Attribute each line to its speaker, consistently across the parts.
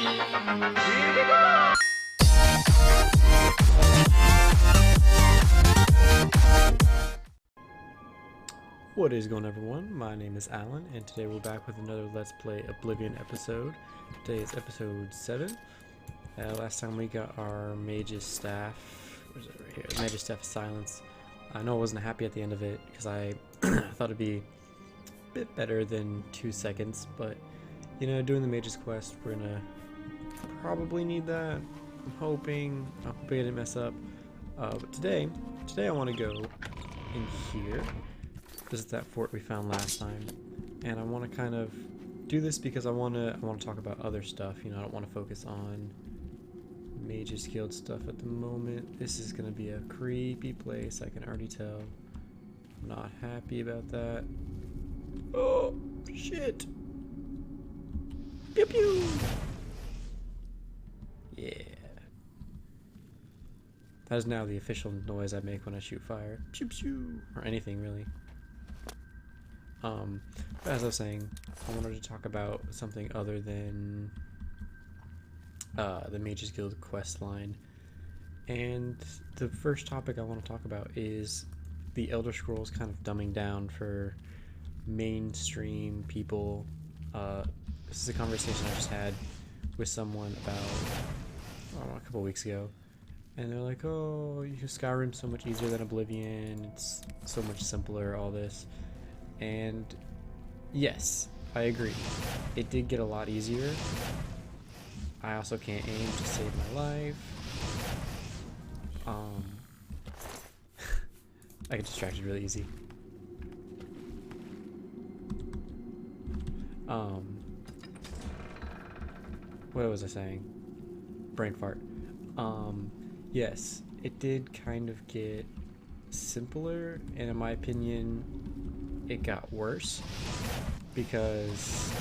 Speaker 1: What is going on, everyone? My name is Alan, and today we're back with another Let's Play Oblivion episode. Today is episode 7. Last time we got our Mage's Staff. Where's it? Right here. Mage's Staff of Silence. I know I wasn't happy at the end of it because I thought it'd be a bit better than 2 seconds, but you know, doing the Mage's Quest, we're gonna probably need that. I'm hoping I didn't mess up. But today I want to go in here. This is that fort we found last time, and I want to kind of do this because I want to talk about other stuff. You know, I don't want to focus on Mage's Guild stuff at the moment. This is gonna be a creepy place, I can already tell. I'm not happy about that. Oh shit! Pew pew! Yeah. That is now the official noise I make when I shoot fire. Pew pew! Or anything really. But as I was saying, I wanted to talk about something other than the Mage's Guild quest line. And the first topic I want to talk about is the Elder Scrolls kind of dumbing down for mainstream people. This is a conversation I just had with someone about a couple weeks ago. And they're like, oh, Skyrim's so much easier than Oblivion, it's so much simpler, all this. And yes, I agree. It did get a lot easier. I also can't aim to save my life. I get distracted really easy. What was I saying? Brain fart. Yes, it did kind of get simpler, and in my opinion, it got worse because,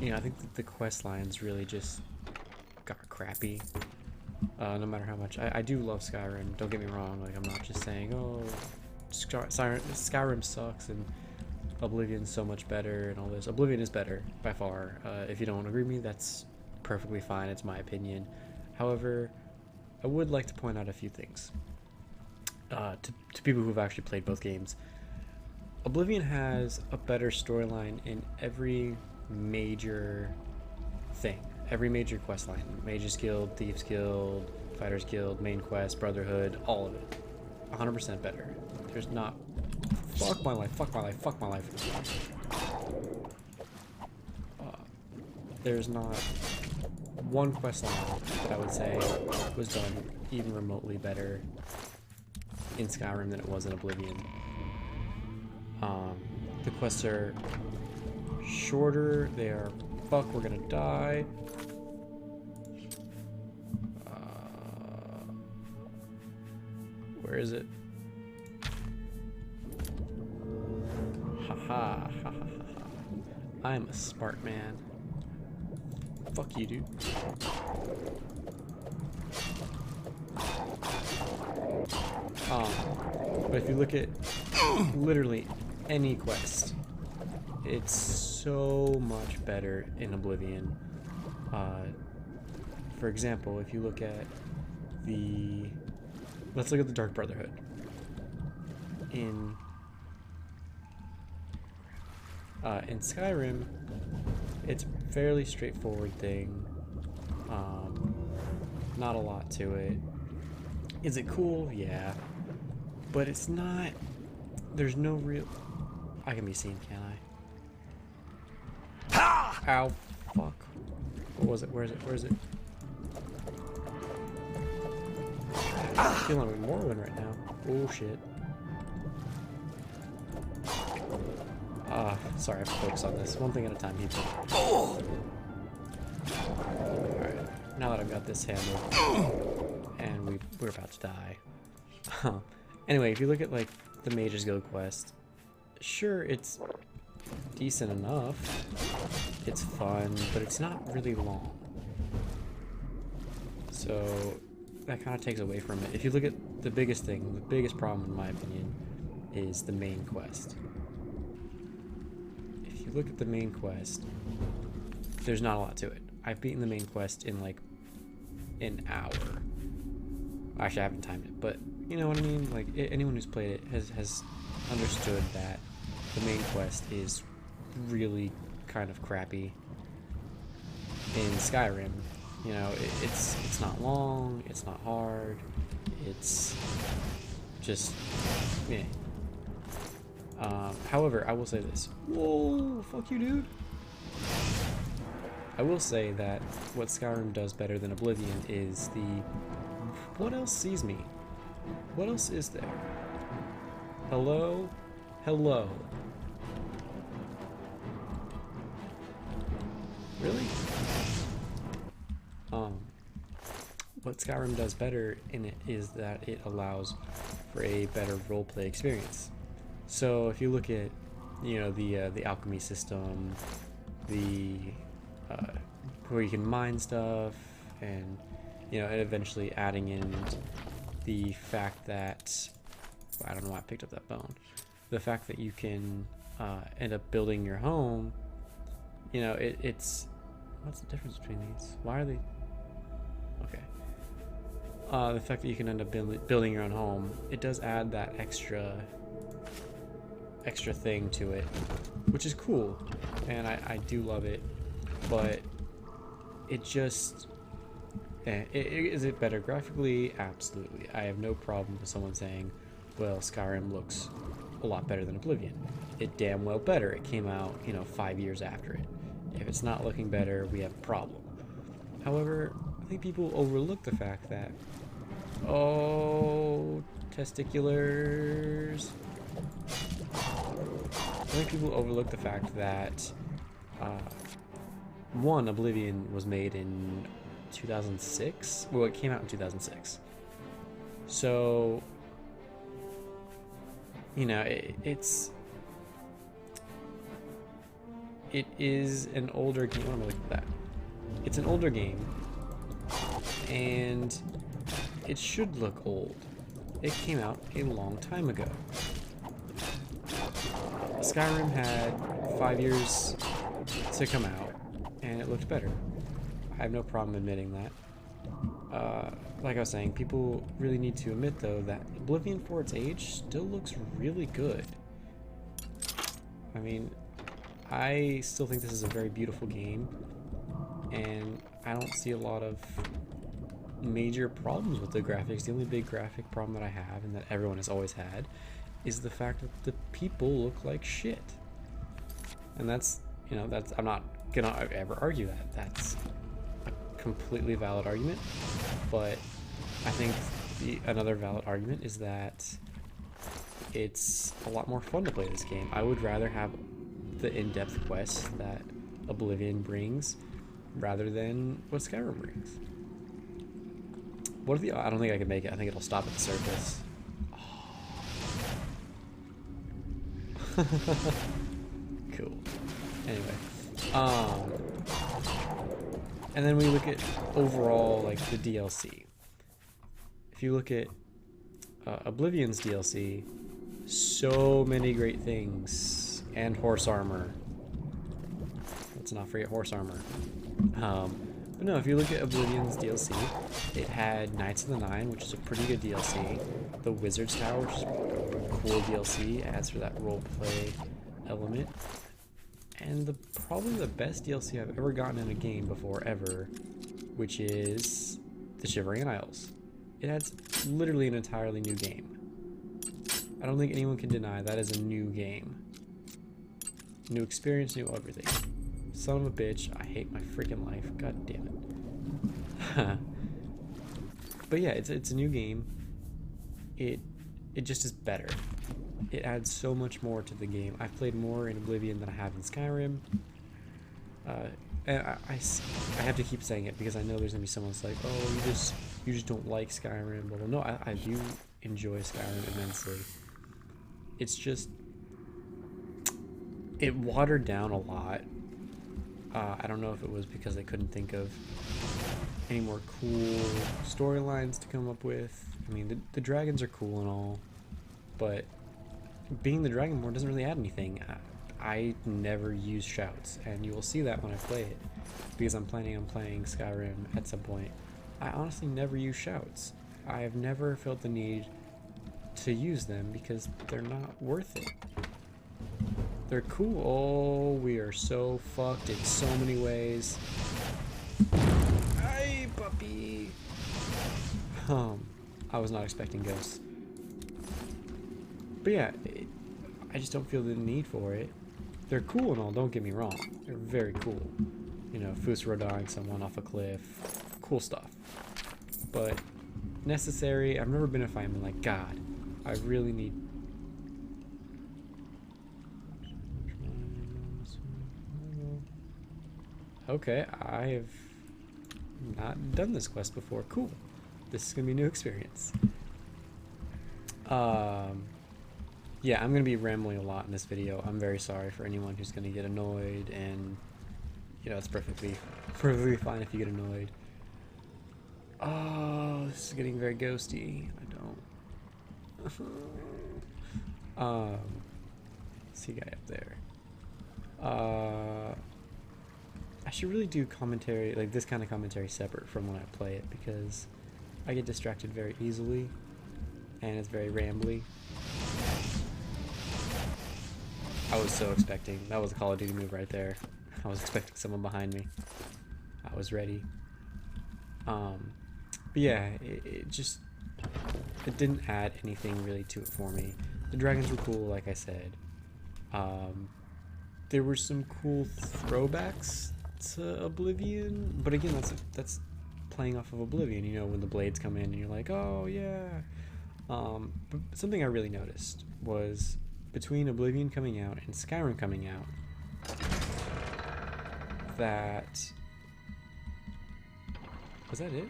Speaker 1: you know, I think that the quest lines really just got crappy. No matter how much I do love Skyrim, don't get me wrong. Like, I'm not just saying, oh, Skyrim sucks and Oblivion's so much better and all this. Oblivion is better by far. If you don't agree with me, that's perfectly fine. It's my opinion. However, I would like to point out a few things to people who've actually played both games. Oblivion has a better storyline in every major thing, every major quest line. Mage's Guild, Thieves Guild, Fighters Guild, Main Quest, Brotherhood, all of it. 100% better. There's not... Fuck my life, fuck my life, fuck my life. There's not one quest line that I would say was done even remotely better in Skyrim than it was in Oblivion. The quests are shorter, they are fuck, we're gonna die. Where is it? Haha, ha ha ha ha. I'm a smart man. Fuck you, dude. But if you look at literally any quest, it's so much better in Oblivion. For example, if you look at let's look at the Dark Brotherhood. In Skyrim, it's a fairly straightforward thing. Not a lot to it. Is it cool? Yeah. But it's not... There's no real... I can be seen, can't I? Ow. Fuck. What was it? Where is it? Where is it? I'm feeling like Morrowind right now. Oh, shit. Sorry, I have to focus on this. One thing at a time, people. Alright, now that I've got this handled, and we're about to die. Anyway, if you look at, like, the Mage's Guild quest, sure, it's decent enough. It's fun, but it's not really long. So, that kind of takes away from it. If you look at the biggest thing, the biggest problem, in my opinion, is the main quest. If you look at the main quest, there's not a lot to it. I've beaten the main quest in like an hour. Actually, I haven't timed it, but you know what I mean? Like, anyone who's played it has understood that the main quest is really kind of crappy in Skyrim. You know, it's not long, it's not hard, it's just, yeah. However, I will say this. Whoa, fuck you, dude. I will say that what Skyrim does better than Oblivion is the... What else sees me? What else is there? Hello? Hello? Really? What Skyrim does better in it is that it allows for a better roleplay experience. So if you look at, you know, the alchemy system, the where you can mine stuff, and you know, and eventually adding in the fact that, I don't know why I picked up that bone. The fact that you can end up building your home. You know, it's what's the difference between these? Why are they? Okay. The fact that you can end up building your own home, it does add that extra thing to it, which is cool, and I do love it, but it just, is it better graphically? Absolutely. I have no problem with someone saying, well, Skyrim looks a lot better than Oblivion. It damn well better. It came out, you know, 5 years after it. If it's not looking better, we have a problem. However, I think people overlook the fact that, oh, testiculars. I think people overlook the fact that, one, Oblivion was made in 2006. Well, it came out in 2006. So, you know, it is an older game. What am I looking at that? It's an older game, and it should look old. It came out a long time ago. Skyrim had 5 years to come out, and it looked better. I have no problem admitting that. Like I was saying, people really need to admit, though, that Oblivion, for its age, still looks really good. I mean, I still think this is a very beautiful game, and I don't see a lot of major problems with the graphics. The only big graphic problem that I have, and that everyone has always had, is the fact that the people look like shit. And that's, you know, I'm not gonna ever argue that. That's a completely valid argument, but I think another valid argument is that it's a lot more fun to play this game. I would rather have the in-depth quests that Oblivion brings rather than what Skyrim brings. What if I don't think I can make it. I think it'll stop at the surface. Oh. Cool. Anyway, and then we look at overall, like, the DLC. If you look at Oblivion's DLC, so many great things, and horse armor. Let's not forget horse armor. But no, if you look at Oblivion's DLC, it had Knights of the Nine, which is a pretty good DLC. The Wizard's Tower, which is a cool DLC, adds for that roleplay element. And probably the best DLC I've ever gotten in a game before, ever, which is the Shivering Isles. It adds literally an entirely new game. I don't think anyone can deny that is a new game. New experience, new everything. Son of a bitch, I hate my freaking life. God damn it. But yeah, it's a new game. It just is better. It adds so much more to the game. I've played more in Oblivion than I have in Skyrim. And I have to keep saying it because I know there's gonna be someone that's like, oh, you just don't like Skyrim. Well, no, I do enjoy Skyrim immensely. It's just, it watered down a lot. I don't know if it was because they couldn't think of any more cool storylines to come up with. I mean, the dragons are cool and all, but being the Dragonborn doesn't really add anything. I never use shouts, and you will see that when I play it. because I'm planning on playing Skyrim at some point, I honestly never use shouts. I have never felt the need to use them because they're not worth it. They're cool. Oh, we are so fucked in so many ways. Hey, puppy. I was not expecting ghosts. But yeah, I just don't feel the need for it. They're cool and all, don't get me wrong. They're very cool. You know, Fusrodying someone off a cliff. Cool stuff. But necessary, I've never been a fireman like, God, I really need... Okay, I have not done this quest before. Cool. This is gonna be a new experience. Yeah, I'm gonna be rambling a lot in this video. I'm very sorry for anyone who's gonna get annoyed, and you know, it's perfectly fine if you get annoyed. Oh, this is getting very ghosty. I don't. See a guy up there. I should really do commentary, like this kind of commentary, separate from when I play it, because I get distracted very easily, and it's very rambly. I was so expecting, that was a Call of Duty move right there. I was expecting someone behind me. I was ready. But yeah, it didn't add anything really to it for me. The dragons were cool, like I said. There were some cool throwbacks to Oblivion, but again, that's playing off of Oblivion, you know, when the blades come in and you're like, oh yeah. But something I really noticed was between Oblivion coming out and Skyrim coming out, that... Was that it?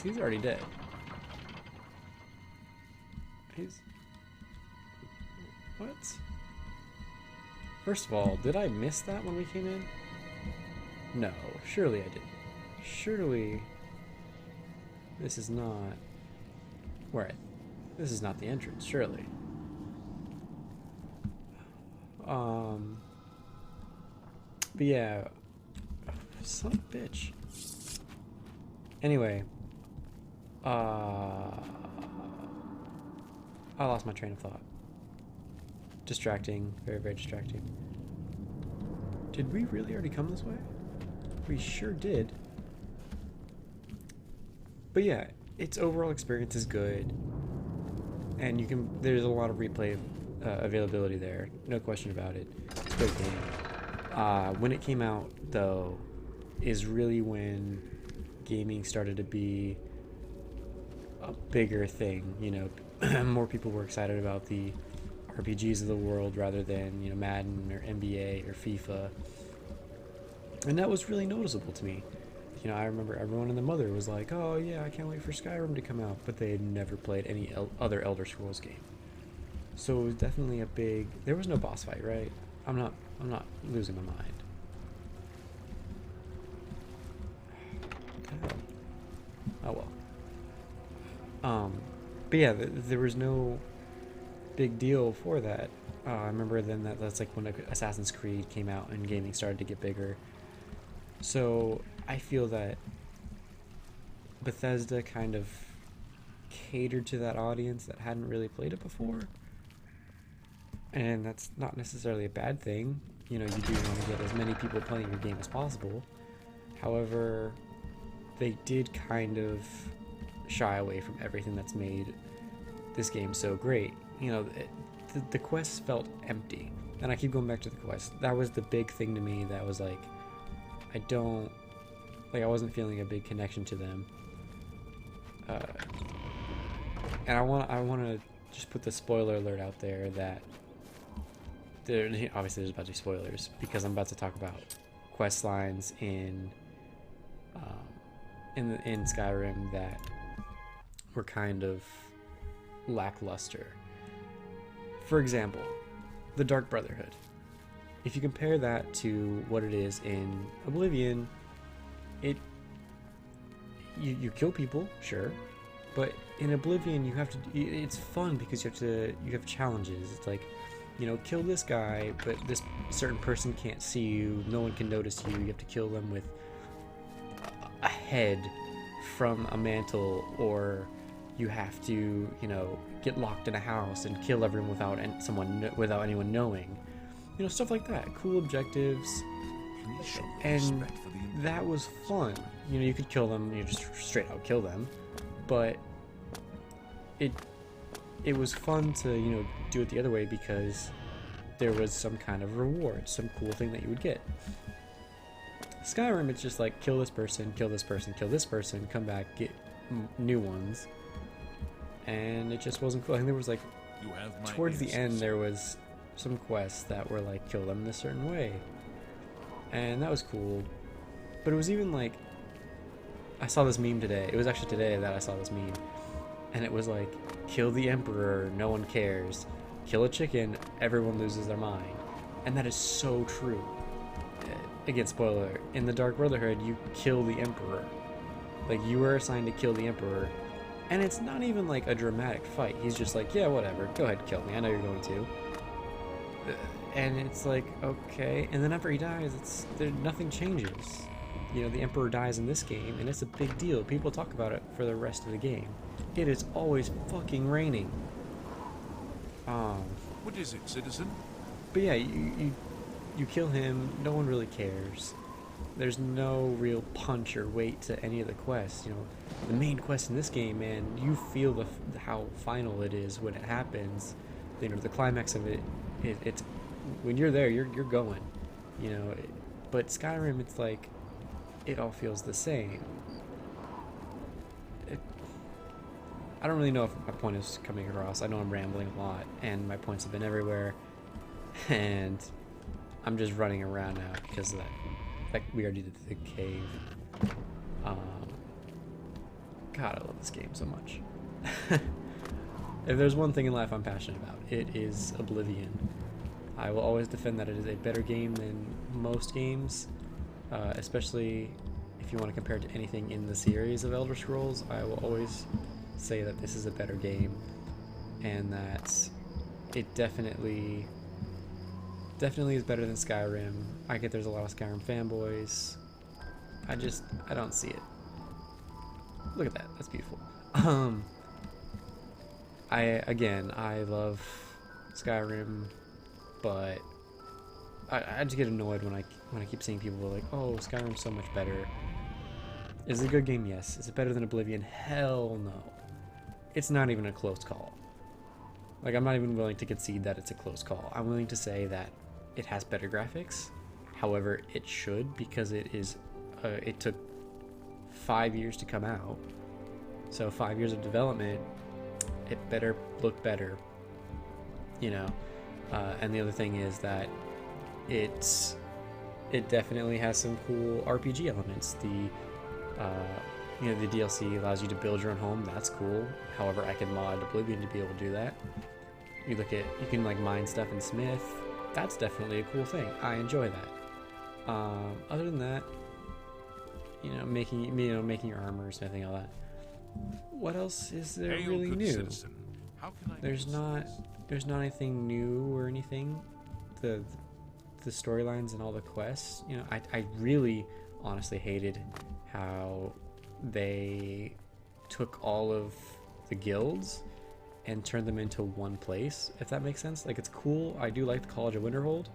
Speaker 1: He's already dead. What? First of all, did I miss that when we came in? No, surely I didn't. Surely this is not this is not the entrance, surely. But yeah, son of a bitch. Anyway, I lost my train of thought. Distracting, very, very distracting. Did we really already come this way? We sure did. But yeah, its overall experience is good, and there's a lot of replay availability there, no question about it. It's a good game. When it came out, though, is really when gaming started to be a bigger thing. You know, more people were excited about the RPGs of the world rather than, you know, Madden or NBA or FIFA, and that was really noticeable to me. You know, I remember everyone and their mother was like, oh yeah, I can't wait for Skyrim to come out, but they had never played any other Elder Scrolls game. So it was definitely a big... There was no boss fight, right? I'm not losing my mind. What the hell? Oh well. But yeah, there was no big deal for that. I remember then that's like when Assassin's Creed came out and gaming started to get bigger. So I feel that Bethesda kind of catered to that audience that hadn't really played it before. And that's not necessarily a bad thing. You know, you do want to get as many people playing your game as possible. However, they did kind of shy away from everything that's made this game so great. You know, the quests felt empty. And I keep going back to the quests. That was the big thing to me that was like, I wasn't feeling a big connection to them. And I want to just put the spoiler alert out there that obviously there's about to be spoilers because I'm about to talk about quest lines in Skyrim that were kind of lackluster. For example, the Dark Brotherhood. If you compare that to what it is in Oblivion, you kill people, sure, but in Oblivion it's fun because you have challenges. It's like, you know, kill this guy, but this certain person can't see you, no one can notice you, you have to kill them with a head from a mantle, or you have to, you know, get locked in a house and kill everyone without anyone knowing. You know, stuff like that. Cool objectives. And that was fun. You know, you could kill them, you just straight out kill them, but it was fun to, you know, do it the other way because there was some kind of reward, some cool thing that you would get. Skyrim, it's just like kill this person, kill this person, kill this person, come back, get new ones, and it just wasn't cool. I think there was like towards the end there was some quests that were like kill them in a certain way, and that was cool. But it was even like, I saw this meme today. It was actually today that I saw this meme, and it was like, kill the emperor, no one cares. Kill a chicken, everyone loses their mind. And that is so true. Again, spoiler, in the Dark Brotherhood, you kill the emperor. Like, you were assigned to kill the emperor, and it's not even like a dramatic fight. He's just like, yeah, whatever, go ahead, kill me, I know you're going to. And it's like, okay, and then after he dies, nothing changes. You know, the emperor dies in this game, and it's a big deal. People talk about it for the rest of the game. It is always fucking raining.
Speaker 2: What is it, citizen?
Speaker 1: But yeah, you kill him, no one really cares. There's no real punch or weight to any of the quests. You know, the main quest in this game, man, you feel how final it is when it happens. You know, the climax of it's when you're there, you're going. You know, but Skyrim, it's like it all feels the same. I don't really know if my point is coming across. I know I'm rambling a lot, and my points have been everywhere, and I'm just running around now because of that we already did the cave. God, I love this game so much. If there's one thing in life I'm passionate about, it is Oblivion. I will always defend that it is a better game than most games, especially if you want to compare it to anything in the series of Elder Scrolls. I will always say that this is a better game, and that it definitely is better than Skyrim. I get there's a lot of Skyrim fanboys. I don't see it. Look at that, that's beautiful. I love Skyrim, but I just get annoyed when I keep seeing people like, oh, Skyrim's so much better. Is it a good game? Yes. Is it better than Oblivion? Hell no. It's not even a close call. Like, I'm not even willing to concede that it's a close call. I'm willing to say that it has better graphics. However, it should, because it took 5 years to come out. So 5 years of development, it better look better. You know, and the other thing is that it definitely has some cool RPG elements. You know, the DLC allows you to build your own home. That's cool. However, I can mod Oblivion to be able to do that. You can like mine stuff in Smith. That's definitely a cool thing. I enjoy that. Other than that, you know, making your armor, smithing, all that. What else is there really new? There's not anything new or anything. The storylines and all the quests. You know, I really honestly hated how they took all of the guilds and turned them into one place, if that makes sense. Like, it's cool. I do like the College of Winterhold,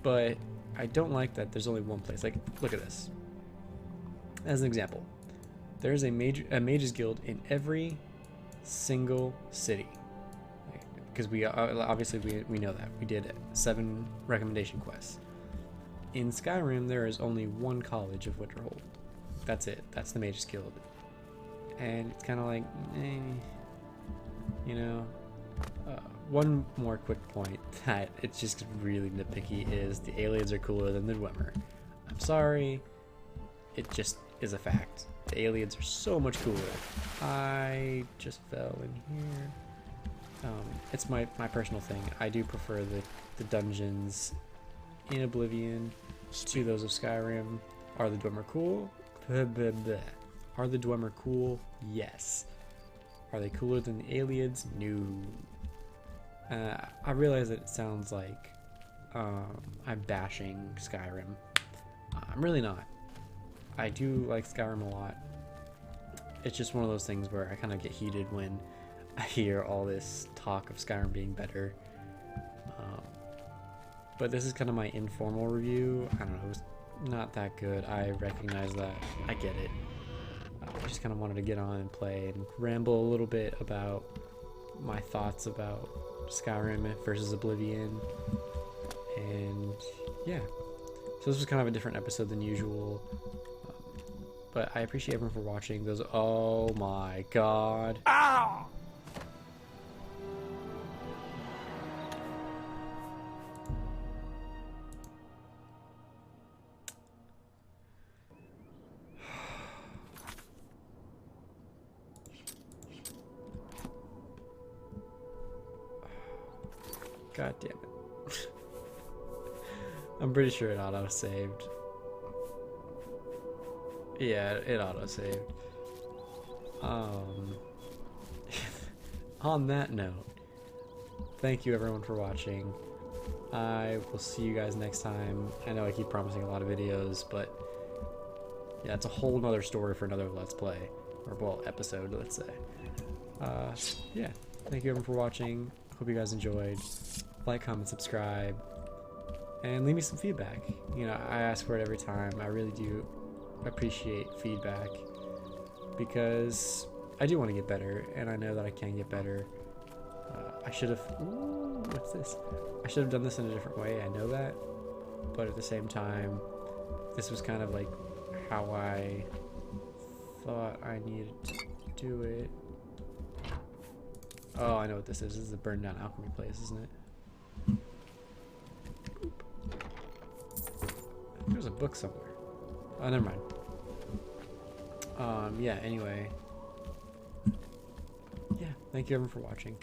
Speaker 1: but I don't like that there's only one place. Like, look at this. As an example, there's a mages guild in every single city. Because we obviously we know that. We did 7 recommendation quests. In Skyrim, there is only one College of Winterhold. That's it. That's the Mages Guild. And it's kind of like, you know. One more quick point that it's just really nitpicky is the aliens are cooler than the Dwemer. I'm sorry. It just is a fact. The aliens are so much cooler. I just fell in here. It's my personal thing. I do prefer the dungeons in Oblivion to those of Skyrim. Are the Dwemer cool? Are the Dwemer cool? Yes. Are they cooler than the aliens? No. I realize that it sounds like I'm bashing Skyrim. I'm really not. I do like Skyrim a lot. It's just one of those things where I kind of get heated when I hear all this talk of Skyrim being better. But this is kind of my informal review. I don't know, it was not that good. I recognize that. I get it. I just kind of wanted to get on and play and ramble a little bit about my thoughts about Skyrim versus Oblivion. And yeah, so this was kind of a different episode than usual. But I appreciate everyone for watching. Those, oh my god. Ow! God damn it. I'm pretty sure it auto-saved. Yeah, it auto-saved. On that note, thank you everyone for watching. I will see you guys next time. I know I keep promising a lot of videos, but yeah, it's a whole nother story for another Let's Play. Or, well, episode, let's say. Yeah, thank you everyone for watching. Hope you guys enjoyed. Like, comment, subscribe, and leave me some feedback. You know, I ask for it every time. I really do appreciate feedback because I do want to get better, and I know that I can get better. I should have... Ooh, what's this? I should have done this in a different way. I know that, but at the same time, this was kind of like how I thought I needed to do it. Oh, I know what this is. This is a burned down alchemy place, isn't it? There's a book somewhere. Oh, never mind. Yeah, anyway. Yeah, thank you everyone for watching.